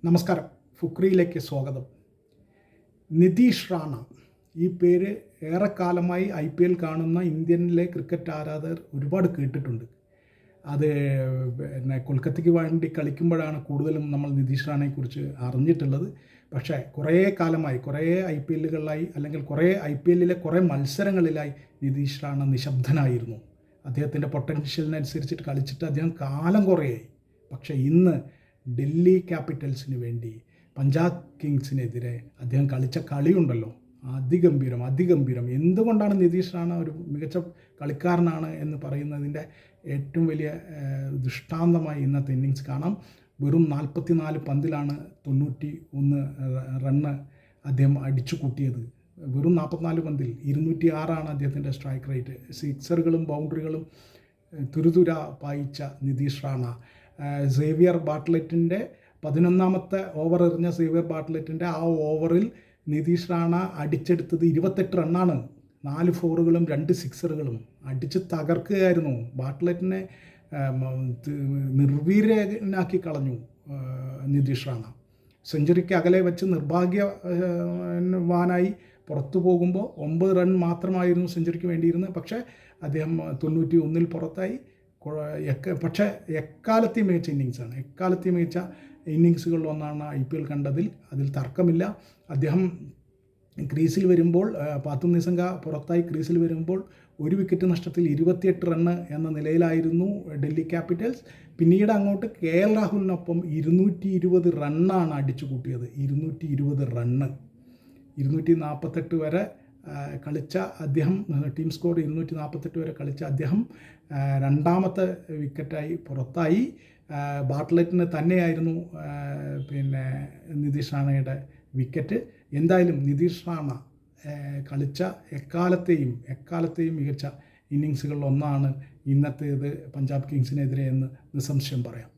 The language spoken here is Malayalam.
നമസ്കാരം, ഫുക്രിയിലേക്ക് സ്വാഗതം. നിതീഷ് റാണ ഈ പേര് ഏറെക്കാലമായി IPL കാണുന്ന ഇന്ത്യനിലെ ക്രിക്കറ്റ് ആരാധകർ ഒരുപാട് കേട്ടിട്ടുണ്ട്. അത് കൊൽക്കത്തയ്ക്ക് വേണ്ടി കളിക്കുമ്പോഴാണ് കൂടുതലും നമ്മൾ നിതീഷ് റാണയെക്കുറിച്ച് അറിഞ്ഞിട്ടുള്ളത്. പക്ഷേ കുറേ കാലമായി, കുറേ IPLകളിലായി അല്ലെങ്കിൽ കുറേ IPLലെ കുറേ മത്സരങ്ങളിലായി നിതീഷ് റാണ നിശബ്ദനായിരുന്നു. അദ്ദേഹത്തിൻ്റെ പൊട്ടൻഷ്യലിനനുസരിച്ചിട്ട് കളിച്ചിട്ട് അദ്ദേഹം കാലം കുറേയായി. പക്ഷേ ഇന്ന് ഡൽഹി ക്യാപിറ്റൽസിന് വേണ്ടി പഞ്ചാബ് കിങ്സിനെതിരെ അദ്ദേഹം കളിച്ച കളിയുണ്ടല്ലോ, അതിഗംഭീരം. എന്തുകൊണ്ടാണ് നിതീഷ് റാണ ഒരു മികച്ച കളിക്കാരനാണ് എന്ന് പറയുന്നതിൻ്റെ ഏറ്റവും വലിയ ദൃഷ്ടാന്തമായി ഇന്നത്തെ ഇന്നിങ്സ് കാണാം. വെറും 44 പന്തിലാണ് 91 റണ്ണ് അദ്ദേഹം അടിച്ചു കൂട്ടിയത്. വെറും 44 പന്തിൽ 206 അദ്ദേഹത്തിൻ്റെ സ്ട്രൈക്ക് റേറ്റ്. സിക്സറുകളും ബൗണ്ടറികളും തുരുതുര പായിച്ച നിതീഷ് റാണ സേവിയർ ബാട്ട്ലെറ്റിൻ്റെ 11ാമത്തെ ഓവർ എറിഞ്ഞ സേവിയർ ബാട്ട്ലെറ്റിൻ്റെ ആ ഓവറിൽ നിതീഷ് റാണ അടിച്ചെടുത്തത് 28 റണ്ണാണ്. 4 ഫോറുകളും 2 സിക്സറുകളും അടിച്ച് തകർക്കുകയായിരുന്നു. ബാട്ട്ലെറ്റിനെ നിർവീര്യനാക്കി കളഞ്ഞു നിതീഷ് റാണ. സെഞ്ചുറിക്ക് അകലെ വെച്ച് നിർഭാഗ്യവാനായി പുറത്തു പോകുമ്പോൾ 9 റൺ മാത്രമായിരുന്നു സെഞ്ചുറിക്ക് വേണ്ടിയിരുന്നത്. പക്ഷേ അദ്ദേഹം 91 പുറത്തായി. പക്ഷേ എക്കാലത്തെയും മികച്ച ഇന്നിങ്സാണ്. എക്കാലത്തെയും മികച്ച ഇന്നിങ്സുകളിലൊന്നാണ് IPL കണ്ടതിൽ, അതിൽ തർക്കമില്ല. അദ്ദേഹം ക്രീസിൽ വരുമ്പോൾ പാത്തും നിസംഗ പുറത്തായി ക്രീസിൽ വരുമ്പോൾ 1 വിക്കറ്റ് നഷ്ടത്തിൽ 28 റണ്ണ് എന്ന നിലയിലായിരുന്നു ഡൽഹി ക്യാപിറ്റൽസ്. പിന്നീട് അങ്ങോട്ട് KL രാഹുലിനൊപ്പം 220 റണ്ണാണ് അടിച്ചു കൂട്ടിയത്. 220 റണ്ണ് 248 വരെ കളിച്ച അദ്ദേഹം, ടീം സ്കോർ 248 വരെ കളിച്ച അദ്ദേഹം 2ാമത്തെ വിക്കറ്റായി പുറത്തായി. ബാട്ട്ലെറ്റിന് തന്നെയായിരുന്നു നിതീഷ് റാണയുടെ വിക്കറ്റ്. എന്തായാലും നിതീഷ് റാണ കളിച്ച എക്കാലത്തെയും മികച്ച ഇന്നിങ്സുകളിലൊന്നാണ് ഇന്നത്തേത് പഞ്ചാബ് കിങ്സിനെതിരെ എന്ന് നിസ്സംശയം പറയാം.